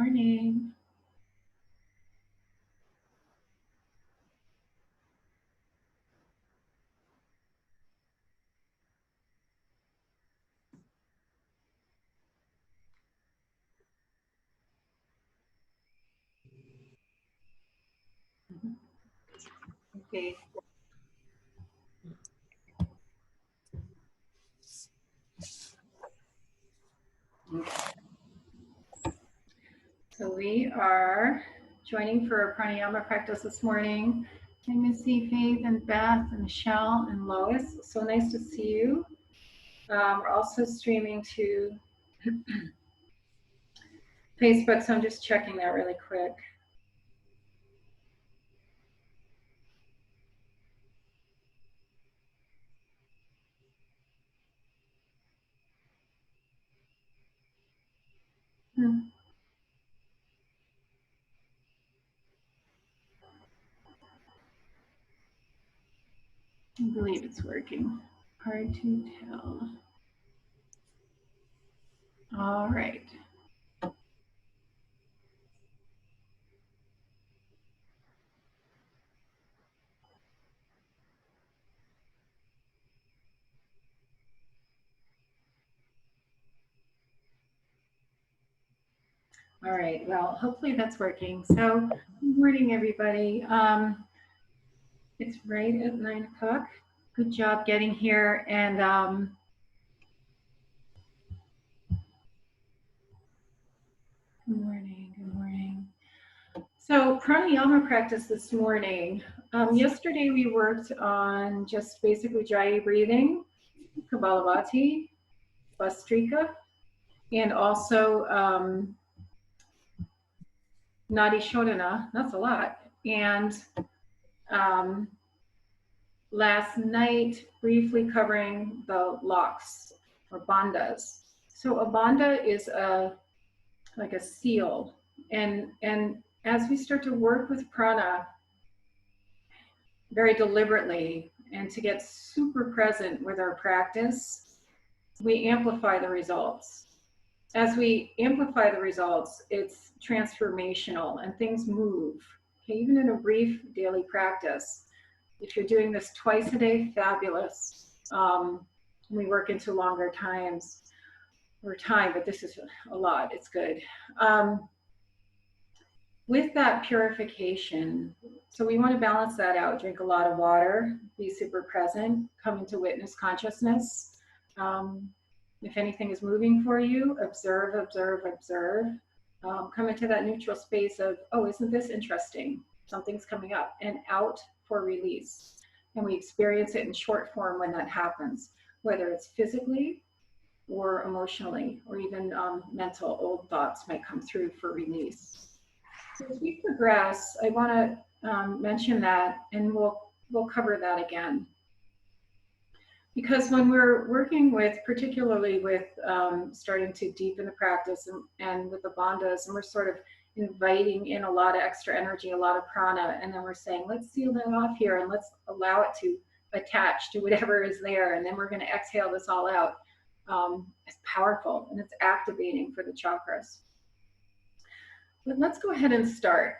morning. Okay. So we are joining for a pranayama practice this morning. Hi, Missy, Faith, and Beth, and Michelle, and Lois. So nice to see you. We're also streaming to Facebook, so I'm just checking that really quick. I believe it's working. Hard to tell. All right. All right. Well, hopefully that's working. So, good morning, everybody. It's right at 9 o'clock. Good job getting here. And good morning. Good morning. So, pranayama practice this morning. Yesterday we worked on just basically dry breathing, Kapalabhati, Vastrika, and also Nadi Shodhana. That's a lot. And last night, briefly covering the locks or bandhas. So a bandha is like a seal, and as we start to work with prana very deliberately and to get super present with our practice, we amplify the results. As we amplify the results, it's transformational and things move. Okay, even in a brief daily practice, if you're doing this twice a day, fabulous. We work into longer times or time, but this is a lot. It's good. With that purification, so we want to balance that out. Drink a lot of water, be super present, come into witness consciousness. If anything is moving for you, observe, observe, observe. Come into that neutral space of, oh, isn't this interesting? Something's coming up, and out for release. And we experience it in short form when that happens, whether it's physically or emotionally, or even mental. Old thoughts might come through for release. So as we progress, I want to mention that, and we'll cover that again. Because when we're working with, particularly with starting to deepen the practice and with the bandhas, and we're sort of inviting in a lot of extra energy, a lot of prana, and then we're saying, let's seal that off here and let's allow it to attach to whatever is there, and then we're going to exhale this all out. It's powerful and it's activating for the chakras. But let's go ahead and start.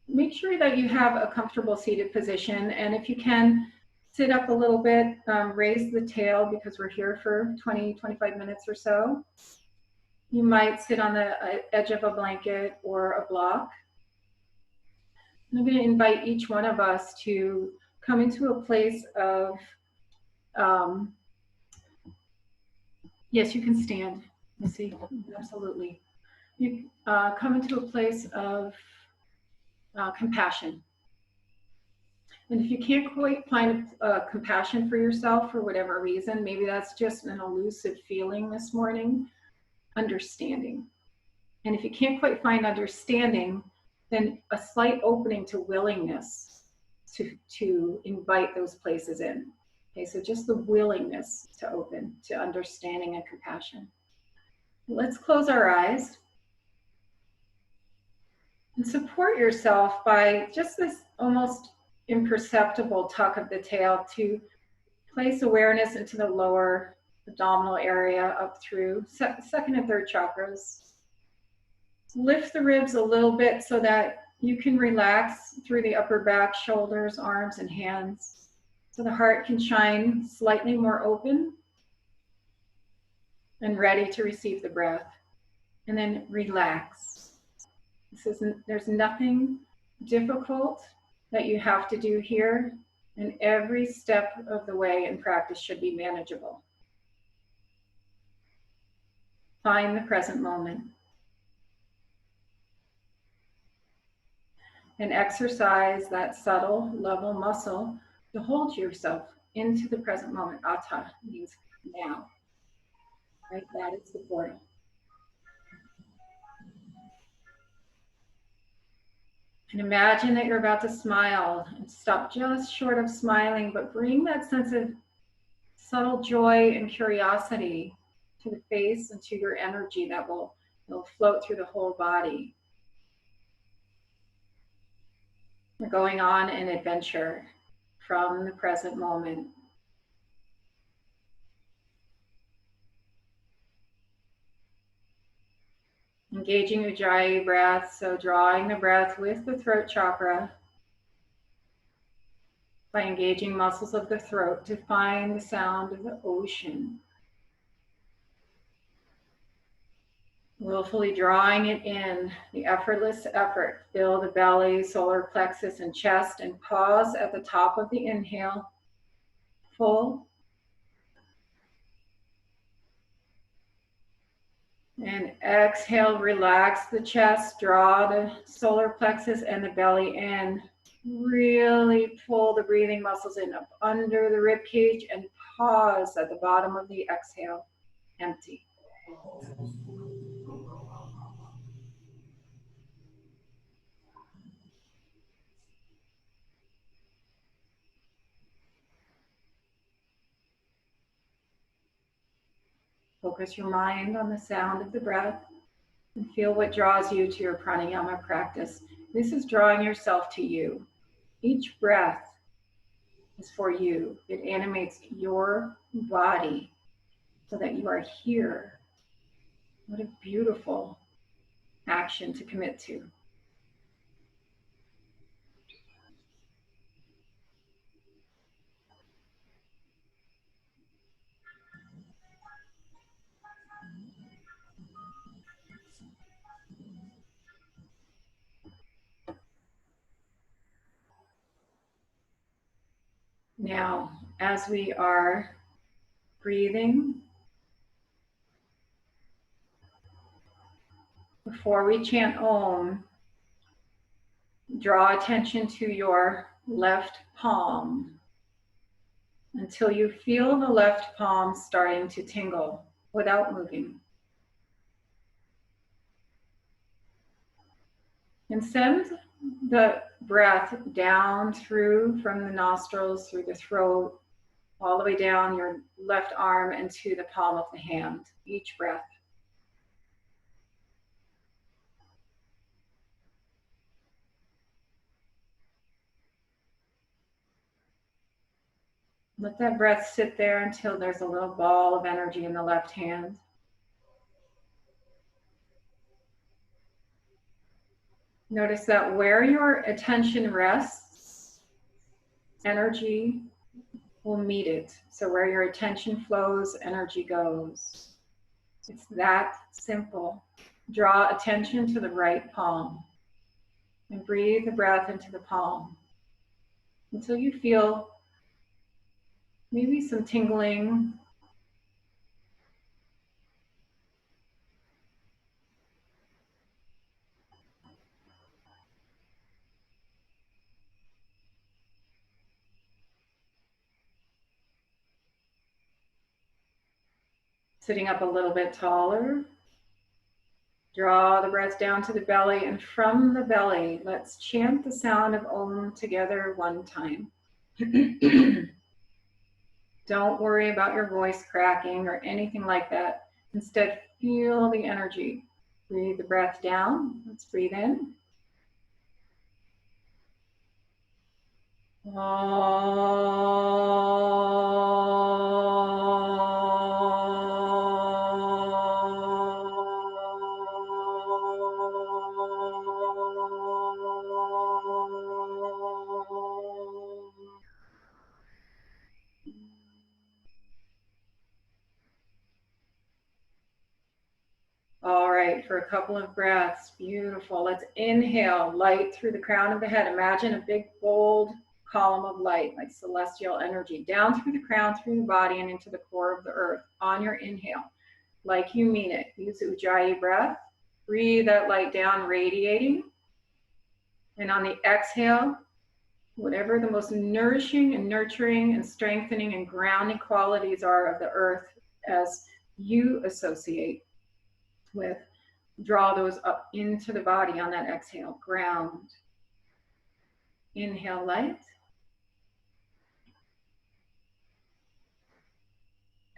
Make sure that you have a comfortable seated position, and if you can, sit up a little bit, raise the tail because we're here for 20-25 minutes or so. You might sit on the edge of a blanket or a block. I'm going to invite each one of us to come into a place of, yes, you can stand, Missy, absolutely. You come into a place of compassion. And if you can't quite find compassion for yourself for whatever reason, maybe that's just an elusive feeling this morning, understanding. And if you can't quite find understanding, then a slight opening to willingness to invite those places in. Okay, so just the willingness to open to understanding and compassion. Let's close our eyes and support yourself by just this almost imperceptible tuck of the tail to place awareness into the lower abdominal area up through second and third chakras. Lift the ribs a little bit so that you can relax through the upper back, shoulders, arms, and hands. So the heart can shine slightly more open and ready to receive the breath. And then relax. There's nothing difficult that you have to do here, and every step of the way in practice should be manageable. Find the present moment. And exercise that subtle level muscle to hold yourself into the present moment. Ata means now. Right? That is the portal. And imagine that you're about to smile, and stop just short of smiling, but bring that sense of subtle joy and curiosity to the face and to your energy that will float through the whole body. We're going on an adventure from the present moment. Engaging Ujjayi breath, so drawing the breath with the throat chakra by engaging muscles of the throat to find the sound of the ocean. Willfully drawing it in, the effortless effort. Fill the belly, solar plexus, and chest, and pause at the top of the inhale. Full. And exhale, relax the chest, draw the solar plexus and the belly in. Really pull the breathing muscles in up under the rib cage and pause at the bottom of the exhale. Empty. Focus your mind on the sound of the breath and feel what draws you to your pranayama practice. This is drawing yourself to you. Each breath is for you. It animates your body so that you are here. What a beautiful action to commit to. Now, as we are breathing, before we chant Om, draw attention to your left palm until you feel the left palm starting to tingle without moving. And send the breath down through from the nostrils, through the throat, all the way down your left arm into the palm of the hand, each breath. Let that breath sit there until there's a little ball of energy in the left hand. Notice that where your attention rests, energy will meet it. So where your attention flows, energy goes. It's that simple. Draw attention to the right palm and breathe the breath into the palm until you feel maybe some tingling. Sitting up a little bit taller. Draw the breath down to the belly, and from the belly, let's chant the sound of Om together one time. Don't worry about your voice cracking or anything like that. Instead, feel the energy. Breathe the breath down. Let's breathe in. right, for a couple of breaths. Beautiful. Let's inhale light through the crown of the head. Imagine a big, bold column of light, like celestial energy, down through the crown, through the body, and into the core of the earth. On your inhale, like you mean it. Use the Ujjayi breath. Breathe that light down, radiating. And on the exhale, whatever the most nourishing and nurturing and strengthening and grounding qualities are of the earth as you associate with, draw those up into the body on that exhale. Ground. Inhale light.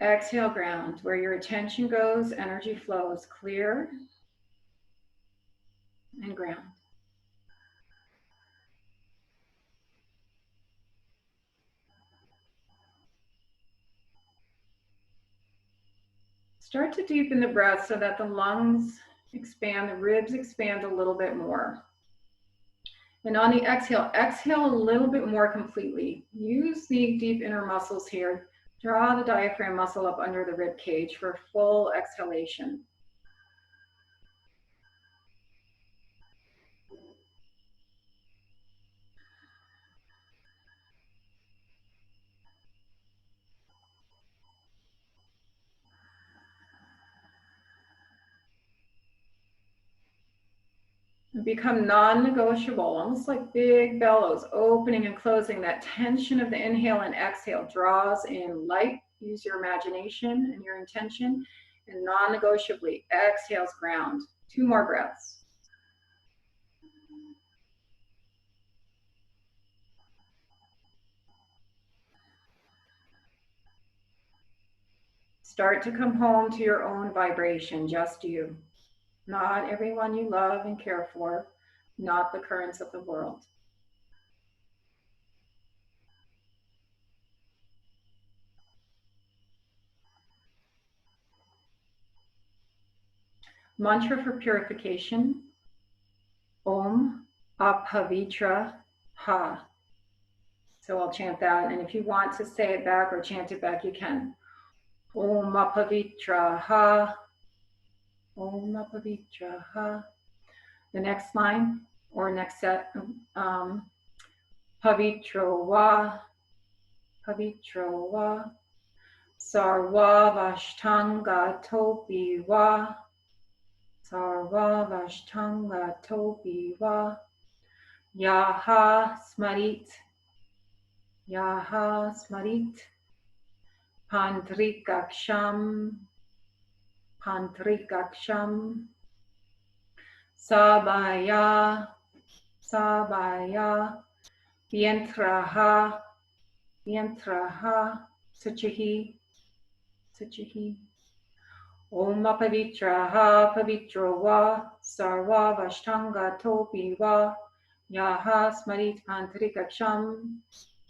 Exhale ground. Where your attention goes, energy flows. Clear and ground. Start to deepen the breath so that the lungs expand, the ribs expand a little bit more. And on the exhale, exhale a little bit more completely. Use the deep inner muscles here. Draw the diaphragm muscle up under the rib cage for full exhalation. Become non-negotiable, almost like big bellows, opening and closing. That tension of the inhale and exhale draws in light. Use your imagination and your intention, and non-negotiably exhales ground. 2 more breaths. Start to come home to your own vibration, just you. Not everyone you love and care for, not the currents of the world. Mantra for purification. Om Apavitra Ha. So I'll chant that, and if you want to say it back or chant it back, you can. Om Apavitra Ha. Om Apavitra Ha. The next line or next set, Pavitro Va. Pavitro Va. Sarva Vashtanga Topi Va. Sarva Vashtanga Topi Va. Yaha Smarit. Yaha Smarit. Pantrikaksham. Pantrikaksham. Sabaya. Sabaya. Vientraha. Vientraha. Suchihi. Suchihi. Om Pavitraha Pavitro Va. Sarva Vashtanga Topi Va. Yaha Smarit Pantrikaksham.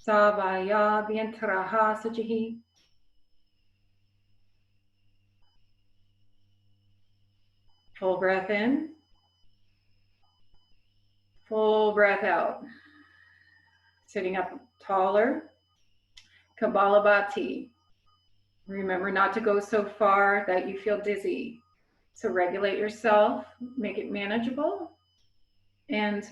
Sabaya Vientraha Suchihi. Full breath in. Full breath out. Sitting up taller. Kapalabhati. Remember not to go so far that you feel dizzy. So regulate yourself, make it manageable, and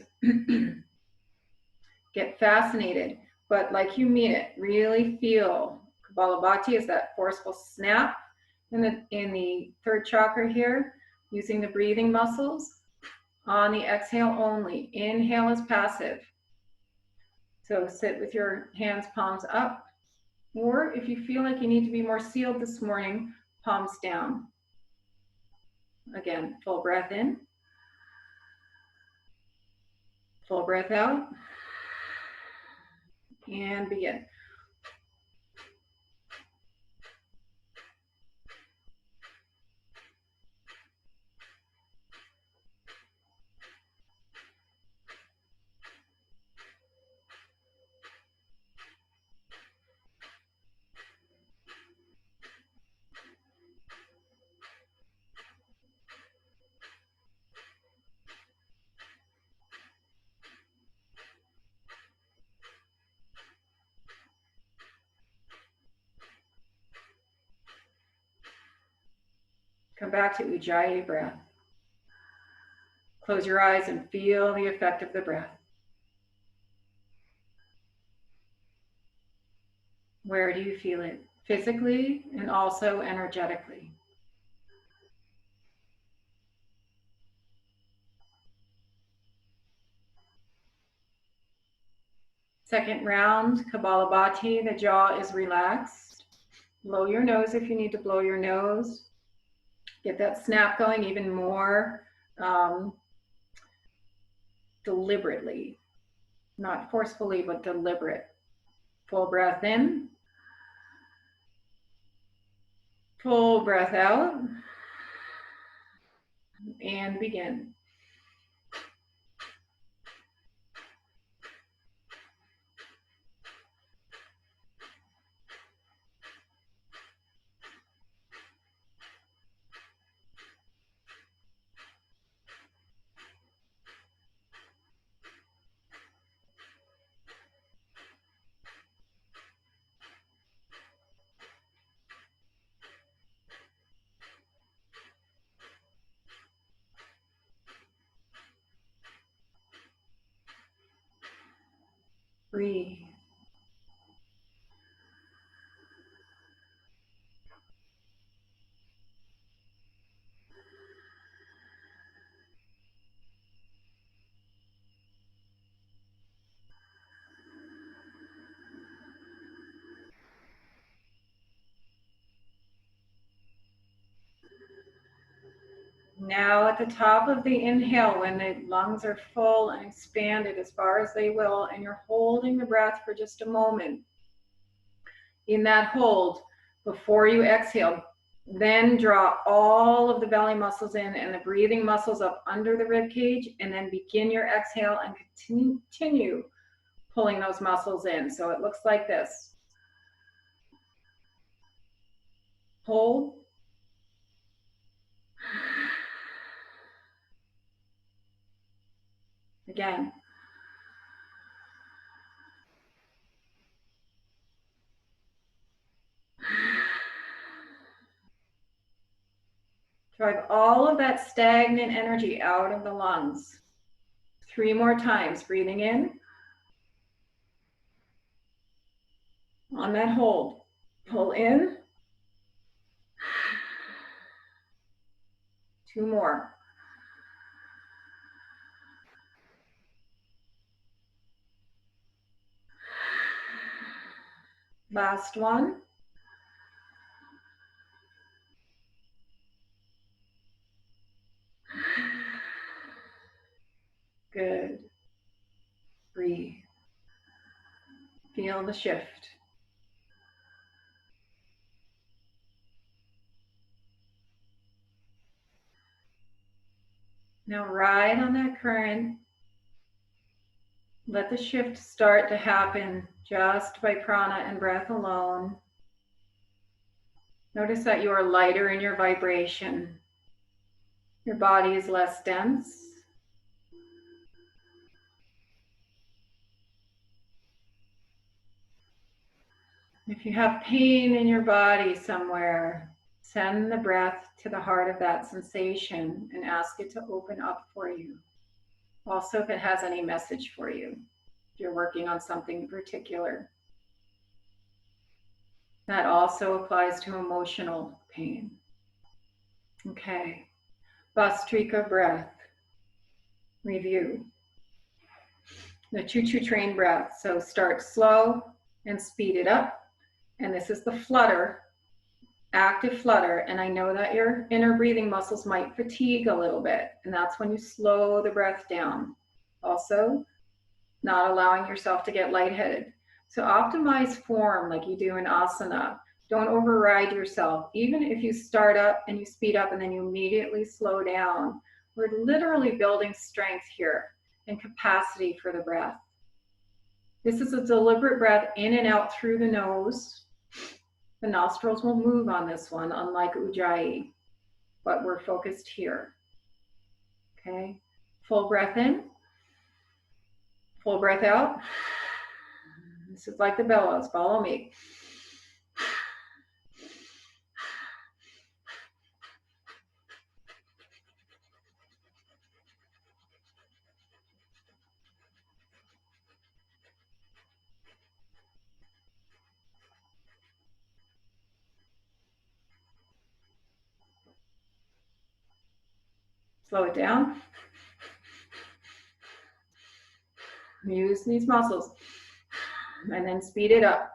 get fascinated, but like you mean it. Really feel. Kapalabhati is that forceful snap in the third chakra here, using the breathing muscles. On the exhale only. Inhale is passive. So sit with your hands palms up. Or if you feel like you need to be more sealed this morning, palms down. Again, full breath in. Full breath out. And begin. Come back to Ujjayi breath. Close your eyes and feel the effect of the breath. Where do you feel it? Physically and also energetically. Second round, Kapalabhati, the jaw is relaxed. Blow your nose if you need to blow your nose. Get that snap going even more deliberately. Not forcefully, but deliberate. Full breath in. Full breath out. And begin. Breathe. Now at the top of the inhale, when the lungs are full and expanded as far as they will, and you're holding the breath for just a moment. In that hold, before you exhale, then draw all of the belly muscles in and the breathing muscles up under the rib cage, and then begin your exhale and continue pulling those muscles in. So it looks like this. Hold. Again. Drive all of that stagnant energy out of the lungs. 3 more times, breathing in. On that hold, pull in. 2 more. Last one. Good. Breathe. Feel the shift. Now ride on that current. Let the shift start to happen just by prana and breath alone. Notice that you are lighter in your vibration. Your body is less dense. If you have pain in your body somewhere, send the breath to the heart of that sensation and ask it to open up for you. Also, if it has any message for you, if you're working on something particular. That also applies to emotional pain. Okay. Vastrika breath. Review. The choo-choo train breath. So start slow and speed it up. And this is the flutter, active flutter. And I know that your inner breathing muscles might fatigue a little bit. And that's when you slow the breath down. Also, not allowing yourself to get lightheaded. So optimize form like you do in asana. Don't override yourself. Even if you start up and you speed up and then you immediately slow down, we're literally building strength here and capacity for the breath. This is a deliberate breath in and out through the nose. The nostrils will move on this one, unlike Ujjayi, but we're focused here. Okay, full breath in, full breath out. This is like the bellows, follow me. Slow it down. Use these muscles. And then speed it up.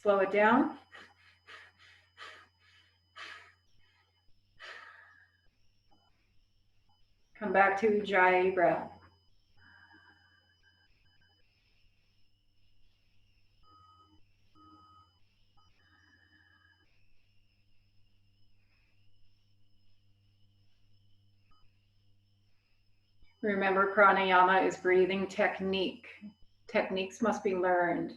Slow it down. Come back to Ujjayi breath. Remember, pranayama is breathing technique. Techniques must be learned.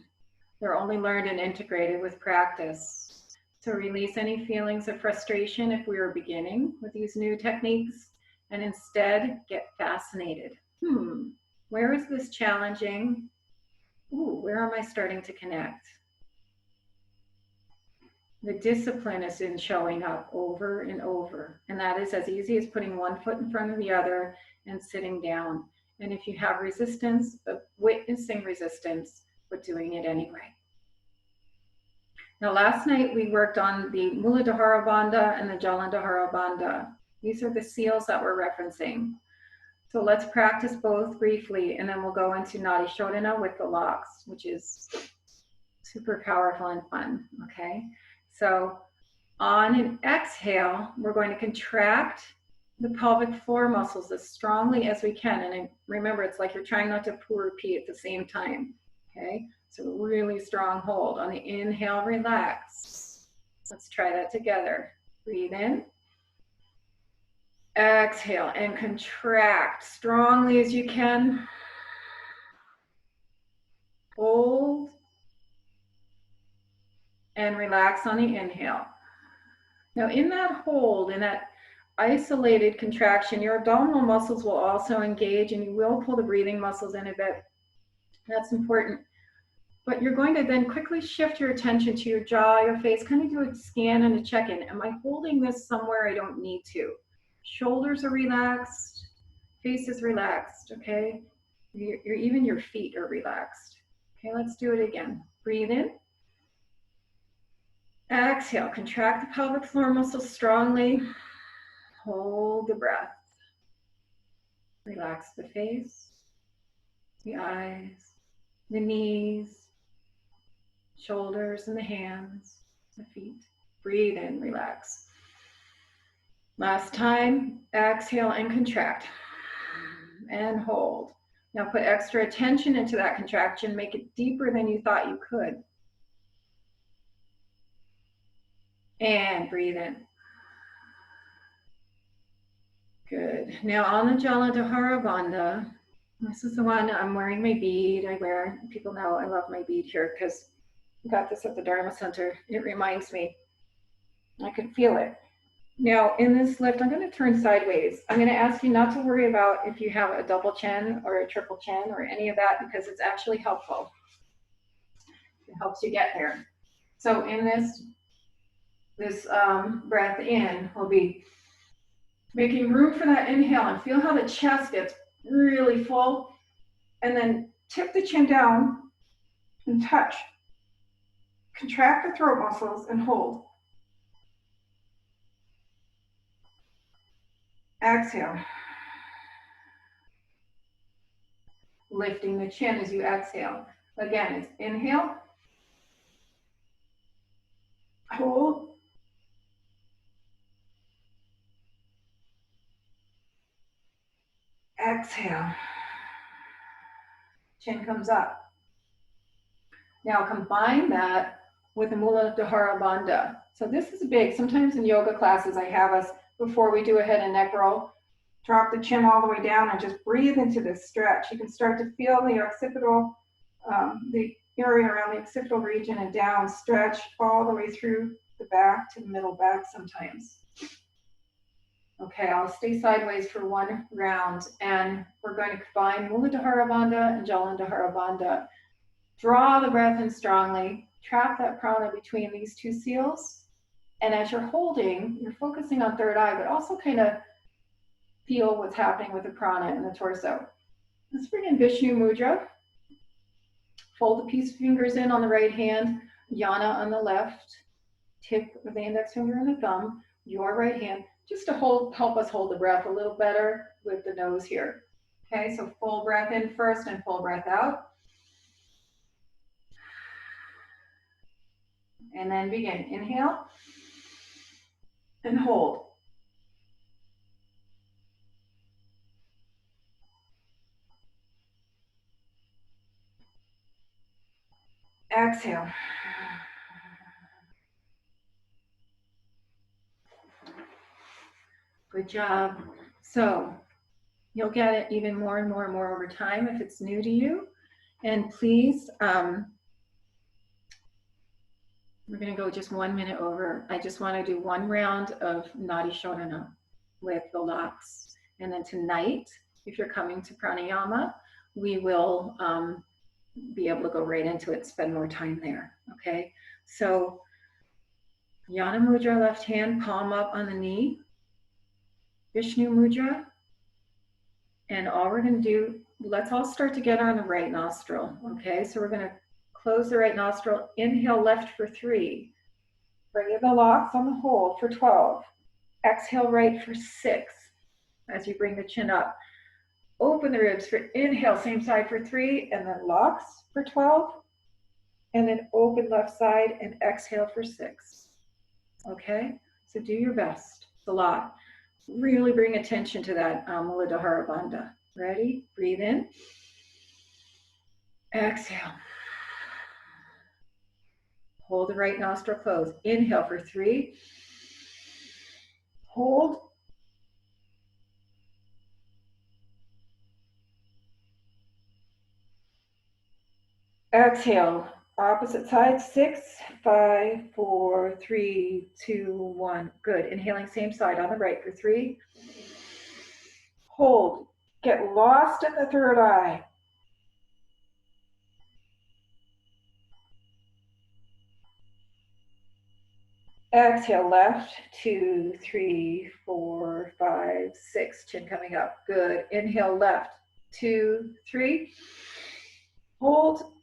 They're only learned and integrated with practice. So release any feelings of frustration if we are beginning with these new techniques, and instead get fascinated. Where is this challenging? Where am I starting to connect? The discipline is in showing up over and over. And that is as easy as putting one foot in front of the other and sitting down. And if you have resistance, witnessing resistance, but doing it anyway. Now, last night we worked on the Muladhara Bandha and the Jalandhara Bandha. These are the seals that we're referencing. So let's practice both briefly, and then we'll go into Nadi Shodhana with the locks, which is super powerful and fun, okay? So on an exhale, we're going to contract the pelvic floor muscles as strongly as we can. And remember, it's like you're trying not to poo or pee at the same time, okay? So really strong hold. On the inhale, relax. Let's try that together. Breathe in. Exhale and contract strongly as you can. Hold. And relax on the inhale. Now in that hold, in that isolated contraction, your abdominal muscles will also engage, and you will pull the breathing muscles in a bit. That's important. But you're going to then quickly shift your attention to your jaw, your face, kind of do a scan and a check-in. Am I holding this somewhere I don't need to? Shoulders are relaxed, face is relaxed, okay? Even your feet are relaxed. Okay, let's do it again. Breathe in. Exhale, contract the pelvic floor muscles strongly. Hold the breath. Relax the face, the eyes, the knees, shoulders and the hands, the feet. Breathe in, relax. Last time, exhale and contract. And hold. Now put extra attention into that contraction. Make it deeper than you thought you could. And breathe in. Good. Now on the Jalandhara Bandha, this is the one I'm wearing my bead. People know I love my bead here because I got this at the Dharma Center. It reminds me. I can feel it. Now in this lift, I'm going to turn sideways. I'm going to ask you not to worry about if you have a double chin or a triple chin or any of that, because it's actually helpful. It helps you get there. So in this breath in, we'll be making room for that inhale, and feel how the chest gets really full, and then tip the chin down and touch. Contract the throat muscles and hold. Exhale. Lifting the chin as you exhale. Again, it's inhale, hold, exhale. Chin comes up. Now combine that with the Muladhara Bandha. So this is big. Sometimes in yoga classes I have us, before we do a head and neck roll, drop the chin all the way down and just breathe into this stretch. You can start to feel the occipital, the area around the occipital region and down, stretch all the way through the back to the middle back sometimes. Okay, I'll stay sideways for one round, and we're going to combine Muladhara Bandha and Jalandhara Bandha. Draw the breath in strongly. Trap that prana between these two seals. And as you're holding, you're focusing on third eye, but also kind of feel what's happening with the prana in the torso. Let's bring in Vishnu Mudra. Fold the peace fingers in on the right hand, Yana on the left, tip of the index finger and the thumb, your right hand, just to help us hold the breath a little better with the nose here. Okay, so full breath in first and full breath out. And then begin. Inhale and hold. Exhale. Good job. So you'll get it even more and more and more over time if it's new to you. And please, we're going to go just 1 minute over. I just want to do one round of Nadi Shodhana with the locks. And then tonight, if you're coming to Pranayama, we will be able to go right into it, spend more time there. Okay, so Yana Mudra, left hand, palm up on the knee. Vishnu Mudra. And all we're going to do, let's all start together on the right nostril. Okay, so we're going to close the right nostril. Inhale left for 3. Bring in the locks on the hold for 12. Exhale right for 6 as you bring the chin up. Open the ribs for inhale, same side for 3, and then locks for 12. And then open left side and exhale for 6. Okay, so do your best. It's a lot. Really bring attention to that Muladhara Bandha. Ready? Breathe in. Exhale. Hold the right nostril closed. Inhale for 3. Hold. Exhale. Opposite side. 6, 5, 4, 3, 2, 1. Good. Inhaling same side on the right for 3. Hold. Get lost in the third eye. Exhale left. 2, 3, 4, 5, 6. Chin coming up. Good. Inhale left. 2, 3. Hold.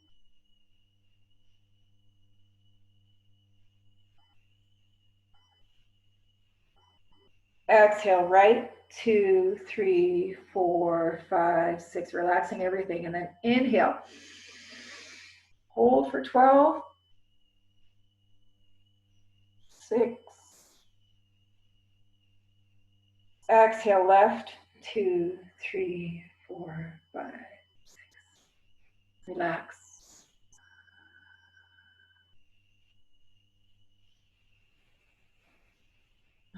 Exhale right. 2, 3, 4, 5, 6. Relaxing everything. And then inhale. Hold for 12. 6. Exhale left. 2, 3, 4, 5, 6. Relax.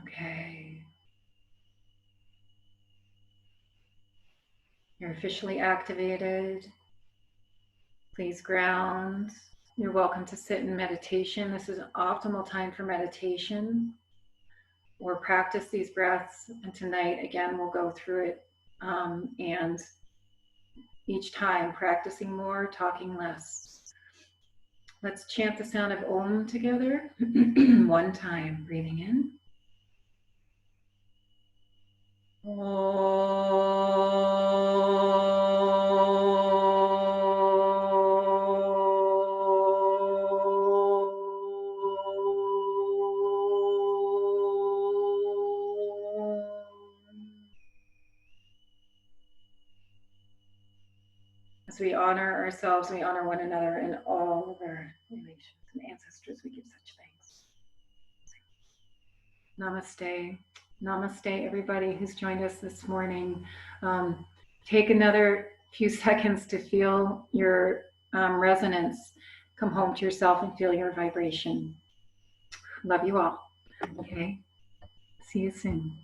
Okay. You're officially activated. Please ground. You're welcome to sit in meditation. This is an optimal time for meditation or practice these breaths. And tonight, again, we'll go through it. And each time practicing more, talking less. Let's chant the sound of Om together. 1 time, breathing in. As we honor ourselves, we honor one another and all of our relations and ancestors. We give such thanks. Namaste. Namaste, everybody who's joined us this morning. Take another few seconds to feel your resonance. Come home to yourself and feel your vibration. Love you all. Okay. See you soon.